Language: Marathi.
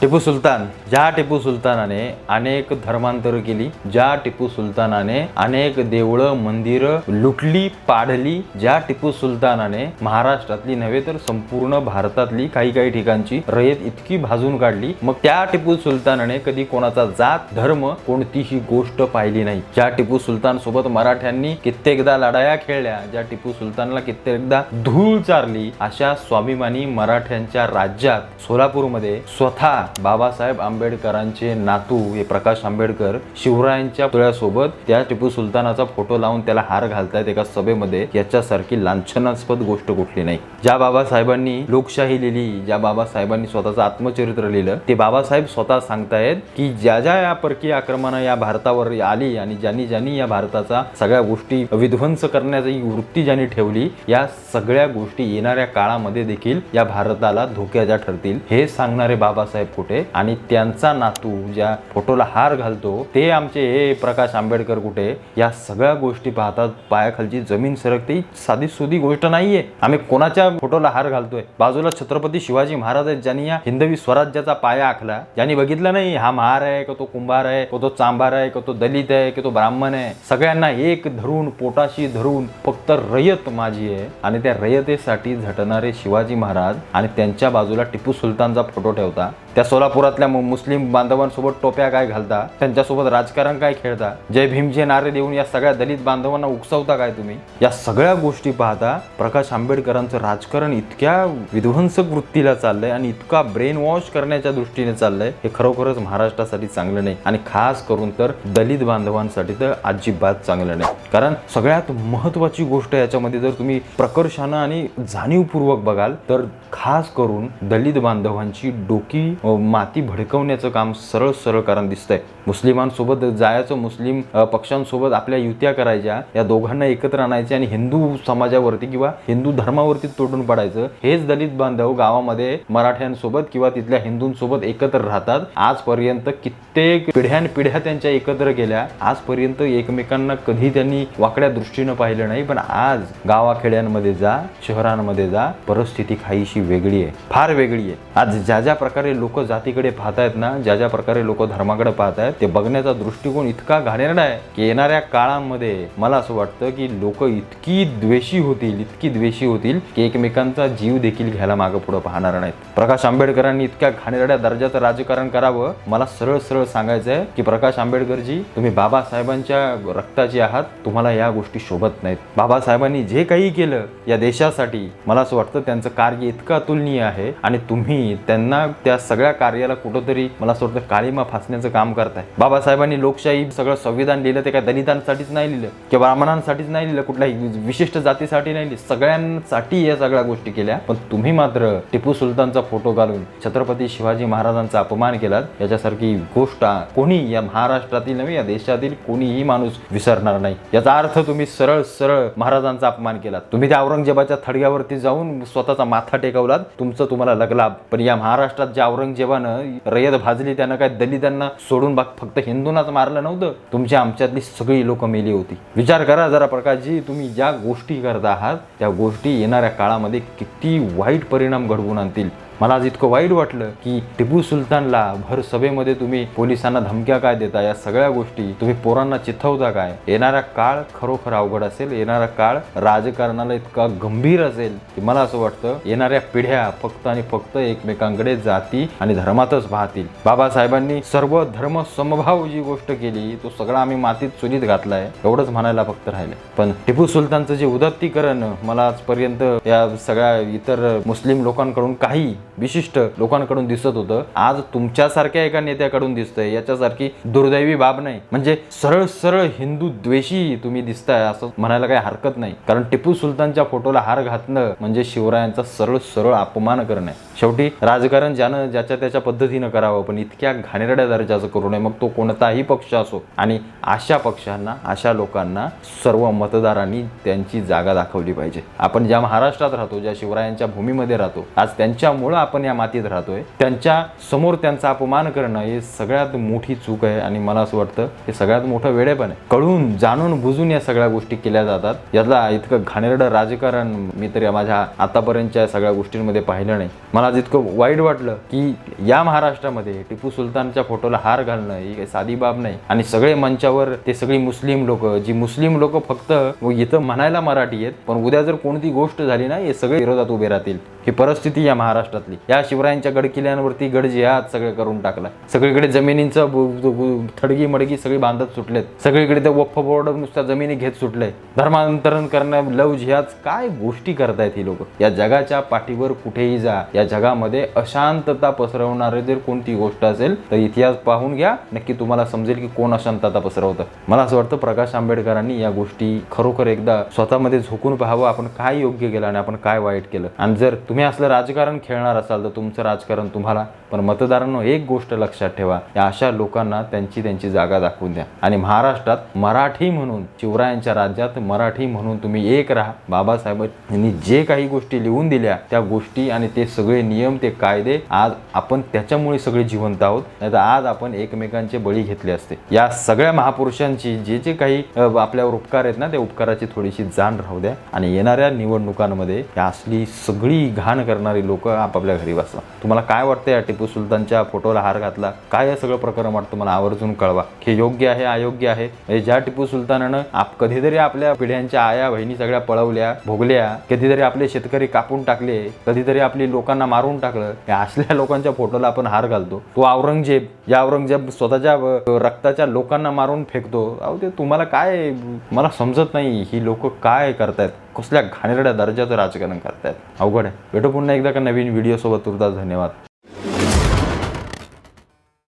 टिपू सुलतान, ज्या टिपू सुलतानाने अनेक धर्मांतर केली, ज्या टिपू सुलतानाने अनेक देवळं मंदिरं लुटली पाडली, ज्या टिपू सुलतानाने महाराष्ट्रातली नव्हे तर संपूर्ण भारतातली काही ठिकाणची रयत इतकी भाजून काढली, मग त्या टिपू सुलतानाने कधी कोणाचा जात धर्म कोणतीही गोष्ट पाहिली नाही. ज्या टिपू सुलतान सोबत मराठ्यांनी कित्येकदा लढाया खेळल्या, ज्या टिपू सुलतानला कित्येकदा धूळ चारली, अशा स्वाभिमानी मराठ्यांच्या राज्यात सोलापूरमध्ये स्वतः बाबासाहेब आंबेडकरांचे नातू हे प्रकाश आंबेडकर शिवरायांच्या पुतळ्यासोबत त्या टिपू सुलतानाचा फोटो लावून त्याला हार घालतायत एका सभेमध्ये. याच्यासारखी लांछनास्पद गोष्ट कुठली नाही. ज्या बाबासाहेबांनी लोकशाही लिहिली, ज्या बाबासाहेबांनी स्वतःचं आत्मचरित्र लिहिलं, ते बाबासाहेब स्वतः सांगतायत की ज्या या परकीय आक्रमणं या भारतावर आली आणि ज्यांनी या भारताचा सगळ्या गोष्टी विध्वंस करण्याची वृत्ती ज्यांनी ठेवली, या सगळ्या गोष्टी येणाऱ्या काळामध्ये देखील या भारताला धोक्याच्या ठरतील. हे सांगणारे बाबासाहेब कुठे आणि त्यांचा नातू ज्या फोटोला हार घालतो ते आमचे हे प्रकाश आंबेडकर कुठे? या सगळ्या गोष्टी पाहतात पायाखालची जमीन सरकते. साधी सुधी गोष्ट नाहीये. आम्ही कोणाच्या फोटोला हार घालतोय? बाजूला छत्रपती शिवाजी महाराज आहेत, ज्यांनी या हिंदवी स्वराज्याचा पाया आखला. ज्यांनी बघितलं नाही हा महार आहे का तो कुंभार आहे का तो चांभार आहे का तो दलित आहे का तो ब्राह्मण आहे, सगळ्यांना एक धरून पोटाशी धरून फक्त रयत माझी आहे आणि त्या रयतेसाठी झटणारे शिवाजी महाराज आणि त्यांच्या बाजूला टिपू सुलतानचा फोटो ठेवता. त्या सोलापुरातल्या मुस्लिम बांधवांसोबत टोप्या काय घालता, त्यांच्यासोबत राजकारण काय खेळता, जय भीमचे नारे देऊन या सगळ्या दलित बांधवांना उकसवता काय तुम्ही? या सगळ्या गोष्टी पाहता प्रकाश आंबेडकरांचं राजकारण इतक्या विध्वंसक वृत्तीला चाललंय आणि इतका ब्रेन वॉश करण्याच्या दृष्टीने चाललंय, हे खरोखरच महाराष्ट्रासाठी चांगलं नाही आणि खास करून तर दलित बांधवांसाठी तर अजिबात चांगलं नाही. कारण सगळ्यात महत्वाची गोष्ट याच्यामध्ये जर तुम्ही प्रकर्षानं आणि जाणीवपूर्वक बघाल तर खास करून दलित बांधवांची डोकी माती भडकवण्याचं काम सरळ कारण दिसतंय. मुस्लिमांसोबत जायचं, मुस्लिम पक्षांसोबत आपल्या युत्या करायच्या, या दोघांना एकत्र आणायचे आणि हिंदू समाजावरती किंवा हिंदू धर्मावरती तोडून पडायचं. हेच दलित बांधव गावामध्ये मराठ्यांसोबत किंवा तिथल्या हिंदूंसोबत एकत्र राहतात. आजपर्यंत कित्येक पिढ्या त्यांच्या एकत्र गेल्या. आजपर्यंत एकमेकांना कधी त्यांनी वाकड्या दृष्टीनं पाहिलं नाही. पण आज गावाखेड्यांमध्ये जा, शहरांमध्ये जा, परिस्थिती काहीशी वेगळी आहे, फार वेगळी आहे. आज ज्या प्रकारे लोक जातीकडे पाहतायत ना, ज्या प्रकारे लोक धर्माकडे पाहतायत, ते बघण्याचा दृष्टिकोन इतका घाणेरडा आहे की येणाऱ्या काळामध्ये मला असं वाटतं की लोक इतकी द्वेषी होतील की एकमेकांचा जीव देखील घ्यायला मागे पुढे पाहणार नाहीत. प्रकाश आंबेडकरांनी इतक्या घाणेरड्या दर्जाचं राजकारण करावं? मला सरळ सांगायचं आहे की प्रकाश आंबेडकरजी, तुम्ही बाबासाहेबांच्या रक्ताचे आहात, तुम्हाला या गोष्टी शोभत नाहीत. बाबासाहेबांनी जे काही केलं या देशासाठी, मला असं वाटतं त्यांचं कार्य इतकं अतुलनीय आहे आणि तुम्ही त्यांना त्या सगळ्या कार्याला कुठंतरी मला असं वाटतं काळीमा फासण्याचं काम करताय. बाबासाहेबांनी लोकशाही सगळं संविधान लिहिलं ते काय दलितांसाठीच नाही लिहिलं किंवा ब्राह्मणांसाठीच नाही लिहिलं, कुठल्याही विशिष्ट जातीसाठी नाही लिहिलं, सगळ्यांसाठी या सगळ्या गोष्टी केल्या. पण तुम्ही मात्र टिपू सुलतानचा फोटो घालून छत्रपती शिवाजी महाराजांचा अपमान केलात. याच्यासारखी गोष्ट कोणी या महाराष्ट्रातील नव्हे या देशातील कोणीही माणूस विसरणार नाही. याचा अर्थ तुम्ही सरळ महाराजांचा अपमान केलात. तुम्ही त्या औरंगजेबाच्या थडग्यावरती जाऊन स्वतःचा माथा टेकवलात, तुमचं तुम्हाला लगलाभ. पण या महाराष्ट्रात ज्या औरंगजेबानं रयत भाजली त्यानं काय दलितांना सोडून फक्त हिंदूंनाच मारलं नव्हतं, तुमच्या आमच्यातली सगळी लोक मेली होती. विचार करा जरा प्रकाशजी, तुम्ही ज्या गोष्टी करता आहात त्या गोष्टी येणाऱ्या काळामध्ये किती वाईट परिणाम घडवून आणतील. मला आज इतकं वाईट वाटलं की टिपू सुलतानला भर सभेमध्ये तुम्ही पोलिसांना धमक्या काय देता, या सगळ्या गोष्टी तुम्ही पोरांना चिथवता काय? येणारा काळ खरोखर अवघड असेल. येणारा काळ राजकारणाला इतका गंभीर असेल की मला असं वाटतं येणाऱ्या पिढ्या फक्त आणि फक्त एकमेकांकडे जाती आणि धर्मातच पाहतील. बाबासाहेबांनी सर्व धर्म समभाव जी गोष्ट केली तो सगळा आम्ही मातीत चुलीत घातलाय, एवढंच म्हणायला फक्त राहिलं. पण टिपू सुलतानचं जे उदात्तीकरण मला आजपर्यंत या सगळ्या इतर मुस्लिम लोकांकडून, काही विशिष्ट लोकांकडून दिसत होतं, आज तुमच्यासारख्या एका नेत्याकडून दिसतंय. याच्यासारखी दुर्दैवी बाब नाही. म्हणजे सरळ हिंदू द्वेषी तुम्ही दिसताय असं म्हणायला काही हरकत नाही. कारण टिपू सुलतानच्या फोटोला हार घातणं म्हणजे शिवरायांचा सरळ अपमान करणं आहे. शेवटी राजकारण ज्यानं ज्याच्या त्याच्या पद्धतीनं करावं, पण इतक्या घाणेरड्या दर्जाचं करू नये. मग तो कोणताही पक्ष असो. आणि अशा पक्षांना, अशा लोकांना सर्व मतदारांनी त्यांची जागा दाखवली पाहिजे. आपण ज्या महाराष्ट्रात राहतो, ज्या शिवरायांच्या भूमीमध्ये राहतो, आज त्यांच्यामुळं आपण या मातीत राहतोय त्यांच्या समोर त्यांचा अपमान करणं हे सगळ्यात मोठी चूक आहे आणि मला असं वाटतं हे सगळ्यात मोठं वेडेपण आहे. कळून जाणून बुजून या सगळ्या गोष्टी केल्या जातात. यातला इतकं घाणेरडं राजकारण मी तरी माझ्या आतापर्यंतच्या सगळ्या गोष्टींमध्ये पाहिलं नाही. मला जितकं वाईट वाटलं की या महाराष्ट्रामध्ये टिपू सुलतानच्या फोटोला हार घालणं ही काही साधी बाब नाही आणि सगळे मंचावर ते सगळी मुस्लिम लोक जी मुस्लिम लोक फक्त इथं म्हणायला मराठी आहेत पण उद्या जर कोणती गोष्ट झाली ना हे सगळे विरोधात उभे राहतील. ही परिस्थिती या महाराष्ट्रातली या शिवरायांच्या गडकिल्ल्यांवरती गडजिहाद सगळे करून टाकलं. सगळीकडे जमिनींचं थडगी मडगी सगळी बांधत सुटलेत. सगळीकडे ते वक्फ बोर्ड नुसत्या जमिनी घेत सुटले. धर्मांतरण करणं लव जिहाद काय गोष्टी करतायत ही लोक. या जगाच्या पाठीवर कुठेही जा या जगामध्ये अशांतता पसरवणारे जर कोणती गोष्ट असेल तर इतिहास पाहून घ्या. नक्की तुम्हाला समजेल की कोण अशांतता पसरवतं. मला असं वाटतं प्रकाश आंबेडकरांनी या गोष्टी खरोखर एकदा स्वतःमध्ये झोकून पाहावं. आपण काय योग्य केलं आणि आपण काय वाईट केलं. आणि जर तुम्ही असलं राजकारण खेळणार असाल तर तुमचं राजकारण तुम्हाला. पण मतदारांनो एक गोष्ट लक्षात ठेवा या अशा लोकांना त्यांची जागा दाखवून द्या. आणि महाराष्ट्रात मराठी म्हणून शिवरायांच्या राज्यात मराठी म्हणून तुम्ही एक राहा. बाबासाहेबांनी जे काही गोष्टी लिहून दिल्या त्या गोष्टी आणि ते सगळे नियम ते कायदे आज आपण त्याच्यामुळे सगळे जिवंत आहोत. नाही तर आज आपण एकमेकांचे बळी घेतले असते. या सगळ्या महापुरुषांची जे काही आपल्यावर उपकार आहेत ना त्या उपकाराची थोडीशी जाण राहू द्या. आणि येणाऱ्या निवडणुकांमध्ये या असली सगळी घाण करणारी लोक आपापल्या घरी बसवा. तुम्हाला काय वाटतं या टिपू सुलतानच्या फोटोला हार घातला काय हे सगळं प्रकरण वाटतं मला आवर्जून कळवा. हे योग्य आहे अयोग्य आहे. ज्या टिपू सुलतानानं कधीतरी आपल्या पिढ्यांच्या आया बहिणी सगळ्या पळवल्या भोगल्या कधीतरी आपले शेतकरी कापून टाकले कधीतरी आपली लोकांना मारून टाकलं या असल्या लोकांच्या फोटोला आपण हार घालतो. तो औरंगजेब स्वतःच्या रक्ताच्या लोकांना मारून फेकतो. अहो ते तुम्हाला काय मला समजत नाही ही लोक काय करतायत. कसल्या घाणेरड्या दर्जाचं राजकारण करतायत. अवघड आहे. भेटू पुन्हा एकदा का नवीन व्हिडिओ सोबत. तुर्तास धन्यवाद.